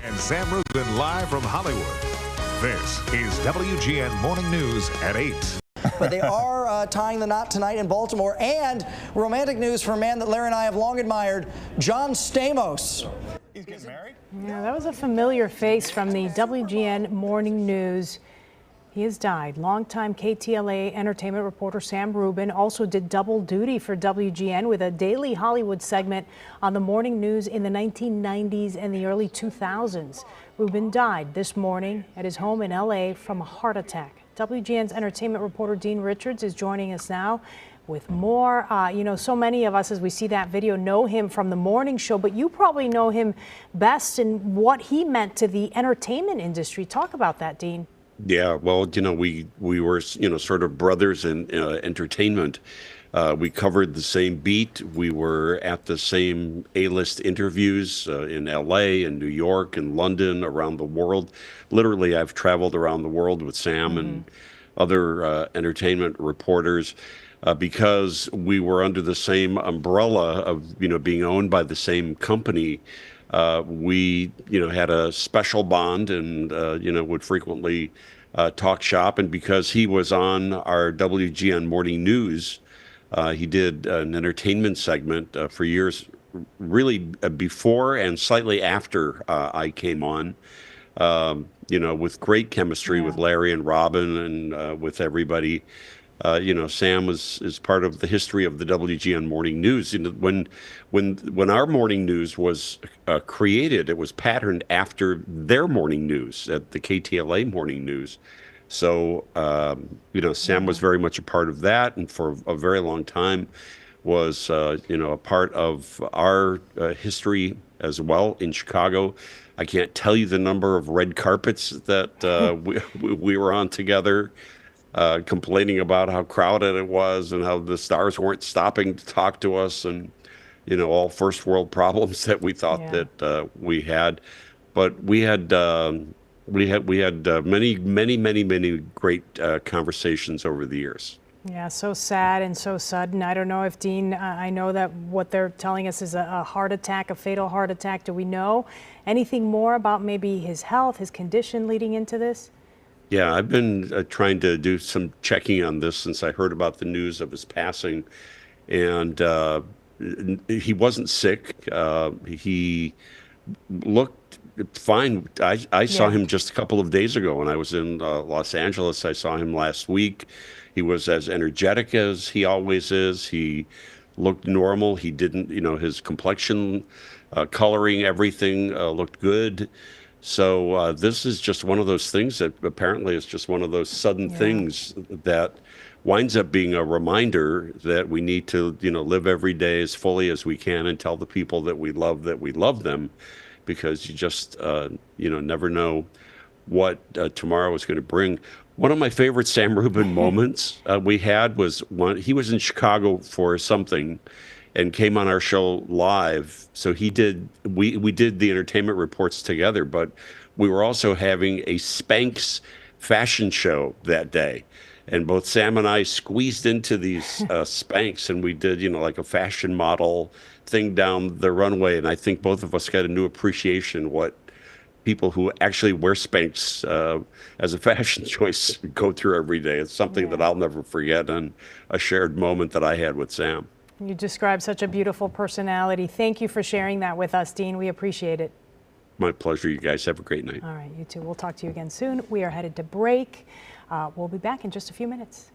And Sam Rubin live from Hollywood. This is WGN Morning News at 8. But they are tying the knot tonight in Baltimore. And romantic news for a man that Larry and I have long admired, John Stamos. He's getting married? Yeah, that was a familiar face from the WGN Morning News. He has died. Longtime KTLA Entertainment Reporter Sam Rubin also did double duty for WGN with a daily Hollywood segment on the morning news in the 1990s and the early 2000s. Rubin died this morning at his home in LA from a heart attack. WGN's entertainment reporter Dean Richards is joining us now with more. So many of us, as we see that video, know him from the morning show, but you probably know him best and what he meant to the entertainment industry. Talk about that, Dean. Yeah, well, we were, sort of brothers in entertainment. We covered the same beat. We were at the same A-list interviews in LA and New York and London, around the world. Literally, I've traveled around the world with Sam and other entertainment reporters because we were under the same umbrella of, being owned by the same company. We, had a special bond and, would frequently talk shop. And because he was on our WGN Morning News, he did an entertainment segment for years, really before and slightly after I came on, with great chemistry with Larry and Robin and with everybody. Sam is part of the history of the WGN Morning News. When our morning news was created, it was patterned after their morning news at the KTLA Morning News. So, Sam was very much a part of that, and for a very long time was, a part of our history as well in Chicago. I can't tell you the number of red carpets that we were on together. Complaining about how crowded it was and how the stars weren't stopping to talk to us, and all first world problems that we thought that we had. But we had many great conversations over the years. Yeah, so sad and so sudden. I don't know if Dean, I know that what they're telling us is a heart attack, a fatal heart attack. Do we know anything more about maybe his health, his condition leading into this? Yeah, I've been trying to do some checking on this since I heard about the news of his passing. And he wasn't sick. He looked fine. I saw him just a couple of days ago when I was in Los Angeles. I saw him last week. He was as energetic as he always is. He looked normal. He didn't, his complexion, coloring, everything looked good. So this is just one of those things that apparently is just one of those sudden things that winds up being a reminder that we need to, live every day as fully as we can and tell the people that we love them, because you just, never know what tomorrow is going to bring. One of my favorite Sam Rubin moments we had was he was in Chicago for something and came on our show live. So we did the entertainment reports together, but we were also having a Spanx fashion show that day. And both Sam and I squeezed into these Spanx, and we did, like a fashion model thing down the runway. And I think both of us got a new appreciation what people who actually wear Spanx as a fashion choice go through every day. It's something that I'll never forget, and a shared moment that I had with Sam. You describe such a beautiful personality. Thank you for sharing that with us, Dean. We appreciate it. My pleasure. You guys have a great night. All right, you too. We'll talk to you again soon. We are headed to break. We'll be back in just a few minutes.